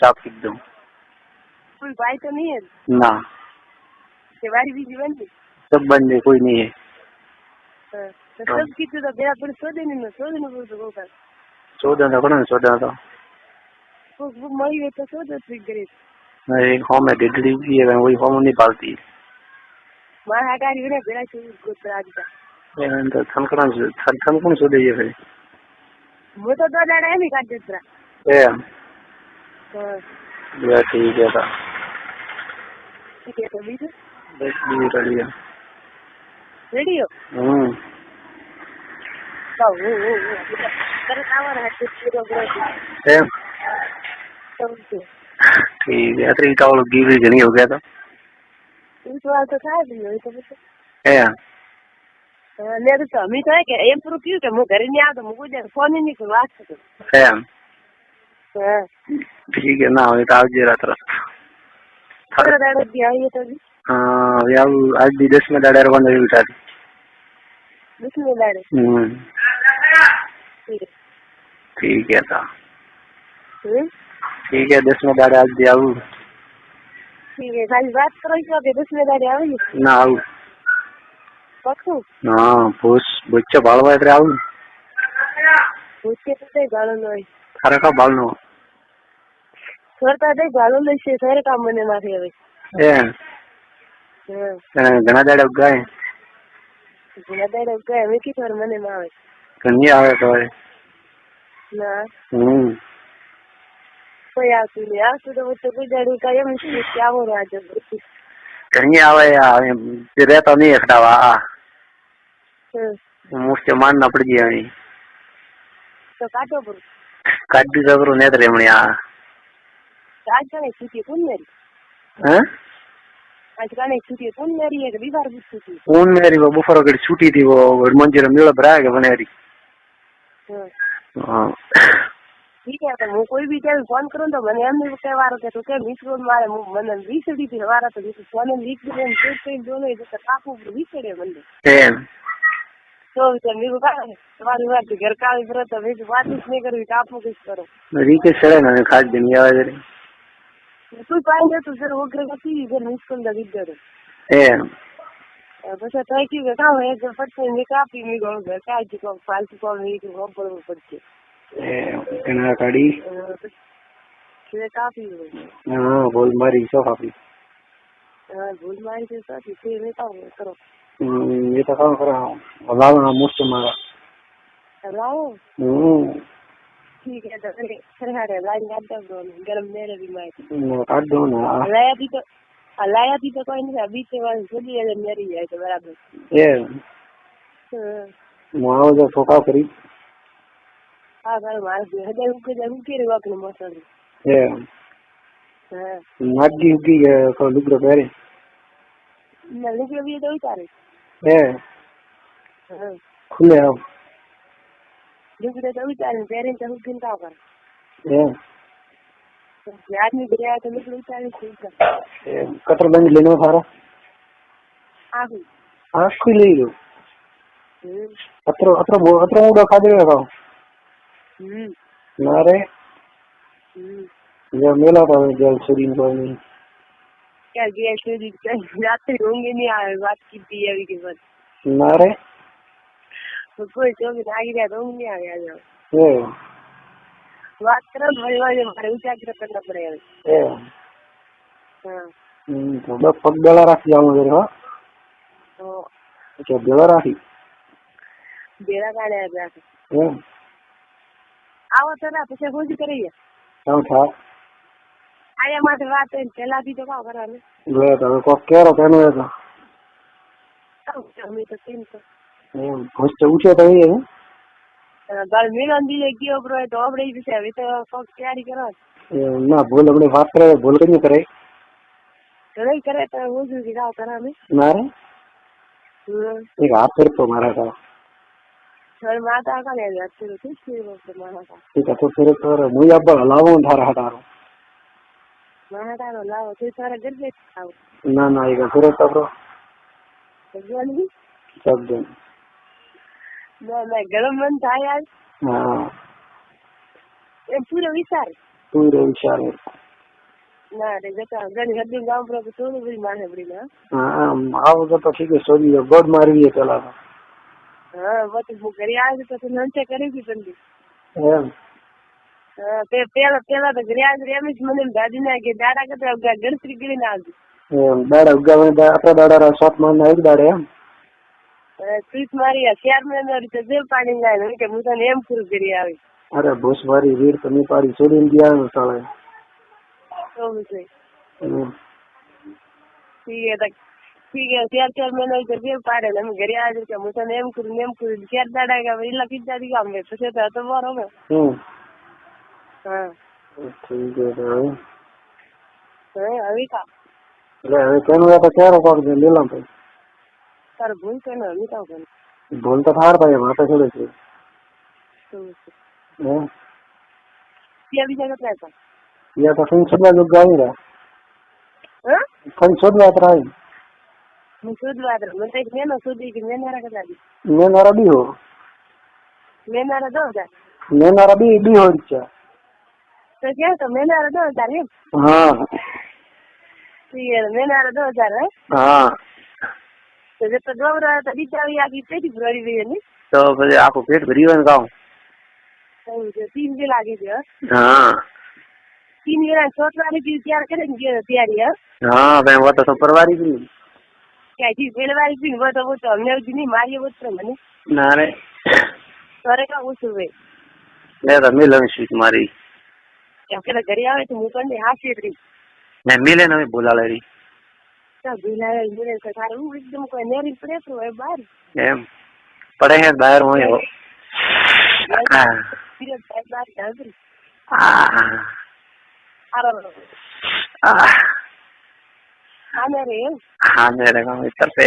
चाप पी दूं। कोई भाई तो नहीं है? ना, वारी बीजी बन गई, सब बंद है, कोई नहीं है। तो सब कितने तो बेरा पर सो देने बोल तो होगा। 14 को ना 14 तो वो मई में तो सो दो ट्रिक करे। एक होम है डेडली भी है, वही होम नहीं पालती। मां हटारी बने बेरा से गोत्र आज का। तो थन कौन सो दे ये फिर। वो तो 2 दाड़ा नहीं काट देता। ए हां या ठीक है था। ठीक है तो बीज बस भी रेडी है। रेडियो तो वो कर आवर है पूरा पूरा। ए ठीक है, अरे का वो गिव नहीं हो गया था। इस बार तो था भी तो ए मेरे तो अमित है कि एम प्रो क्यों कि मैं घर नहीं आता, मुझे फोन ही नहीं कर बात कर। ए हां ठीक है ना, ये तो आज जरा तरफ थोड़ा दाड़ा दिया ये तो भी। हां यार आज भी 10 में दाड़ा रवाना हुई था। बिस्मिल्लाह दाड़े ठीक है था। हम्म ठीक है 10 में दाड़ा आज भी आऊं। ठीक है खाली बात करो कि 10 में दाड़े आओ ना आऊं पक्को। हां बच्चा बालवा इधर आऊं। उसके तो गालो नहीं थारा का बालनो करता दे गालो ले से सारे काम मने माथे હવે। ए हां घना दाड़ा उगाए ઘણા દાડા કે હવે કી થોર મને માં આવે कन्नी आवे तो है। ના કોઈ આવતું નહીં, આવતું તો બધું ગુજારું કાંઈ એમ શું કે આવો રાજો कन्नी आवे या रहता नहीं खटावा मुझसे मानना पड़ गया नहीं તો કાટો પર काटी जबरो नेत रेमणिया આજ કાને છૂટી કોણ મેરી हैं આજ કાને છૂટી કોણ મેરી એક બીમાર છૂટી कौन मेरी वो बुफर की छुट्टी थी, वो मंजिल मेला भरा के बनेरी। हां ठीक है तो હું કોઈ બી ટાઈમ ફોન કરું તો મને એમ નહીં કહેવારો કે તું કે મિસરોલ મારે મને વીસડી થી વારા તો ફોન લીક દે ને ચેક કરી દો ને તો કાપુ વીસડે મને एम तो मेरे का तुम्हारी बात घर का इधर तो मेरी बात नहीं करी कापू किस करो रीके सड़े ना खास दिन आवे रे तू पाएंगे तो फिर वो घर का सी इधर मुश्किल लगी इधर एम बस ट्राई की बेटा है जो फटते में काफी में गो घर का जो फालतू को नहीं को पर पड़ते कना काड़ी ये काफी हां बोल मारी सो काफी भूल मारी के साथ इसे में का करो ये तो काम कर रहा हूं अलावा ना मुझसे मारा लाओ ठीक है तो फिर हरे लाइन काट दो गरम मेरे भी मैं काट दो ना लाया भी तो कोई नहीं अभी से वाली खुली है मेरी है तो बराबर ये माओ जो फोका करी हां कर मार दे हदे उके जरूर के वक्त में मसल ये हां नागी उगी को लुगरो पेरे नली के भी तो उतारे ए हां खुले अब लुगरो तो उतारे पेरे तो हुकिन का कर ए आदमी गया तो लुगरो उतारे ठीक है कतर बंद लेनो थारा आखी ले लो अत्र उड़ा खा दे का नारे जब मेला था जल शरीर को नहीं क्या गया शरीर रात होंगे नहीं आए बात की थी अभी के बाद नारे तो कोई तो भी आगे गया तो नहीं आ गया जो ए बात करो भाई हमारे उजागर करना पड़ेगा ए हां तो बस पग गला रख जाऊं मेरे हां तो क्या गला रखी बेरा काढ़े आ जा ए आओ तो ना પછી હોજી કરીએ क्या था આયા માટે વાત है પેલા भी तो का कराने ले तो को केरो कहनो है तो हमें तो तीन तो घुस उठे तो ये गल मिलन दी गयो ब्रो तो अपने भी से अभी तो को तैयारी करो ना बोल अपने बात करे बोल के नहीं करे नहीं करे तो होजी की गाव कराने नारे एक हाथ फिर तो मारा था सर माता का ले जाते हो ठीक है वो मारा था ठीक है तो फिर तो मुझे अब लावो धारा हटारो मारा था लाओ तो सारा घर पे आओ ना ना ये फिर तो ब्रो जल्दी सब दिन मैं गरम मन था यार हां ये पूरा विचार पूरे विचार ના રે જતા ઘણી હદી ગામ પર થોડું બધી મારે પડી હા આ વખત તો ઠીક છે છોડી ગોડ મારવી પેલા તો. હા પછી હું ઘરે આવી તો નંચે કરી હતી તંદી એમ હા પેલા તો ઘરે આવી એમ જ મને દાદી ના કે દાડા કરતા ગણતરી કરીને આવજો એમ દાડા ઉગાવે આપડા દાડા 7 મહિના એક દાડે એમ ત્રીસ મારી 4 મહિના રીતે જેલ પાડી જાય કે હું તને એમ પૂરું કરી આવી અરે ભૂસ મારી વીર તો ની પાડી છોડીને ગયા સાળે તો છે ઠીક છે 4 મહિના રીતે જેલ પાડે ને અમે ઘરે આવી કે હું તને એમ કરું 4 દાડા કે એલા કીધા દી ગામ પછી તો મારો હવે હા ઠીક છે હવે કા એટલે હવે કેનું તો ક્યારે પાડશે લીલા ભાઈ તારે ભૂલ કે ને હવે કામ કરે ભૂલ તો થાર ભાઈ માથે છોડે છે બીજા કેટલા હતા યા તો ફિન છોડવા જો ગાવી રહ્યા ફિન છોડવા ત્રાઈ હું શોધવા હતો મને કઈક મેનો શોધી કે મેનારા કેટલા દી મેનારા બી હો મેનારા 10,000 મેનારા બી હો છે તો ક્યાં તો મેનારા 10,000 એમ હા મેનારા 10,000 હે હા તો જે તો ડોબરા તો બિચારી આખી પેટી ભરી ગઈ ને તો પછી આખું પેટ ભરી હોય ને ગામ એવું છે 3 દી લાગી છે હા 3 વેળા છોટવાની બી તૈયાર કરીને ગયો તૈયારી હા ભાઈ वो तो परवारी भी ક્યાંથી પેલવારી બી वो तो અમને નહીં મારી વસ્ત્ર મને ના રે તારે કા ઓછું ભાઈ લે તો મિલન શીખ મારી પેલા ઘરે આવે તો હું પણ હાસી રહી ને મિલે ને બોલાલે રી ભૂલાવે મિલે તો તારે હું એકદમ કોઈ નેરી પડે તો હોય બહાર એમ પડે હે બહાર હોય હો બહાર જાગરી હા મેરે ગાँव इतर पे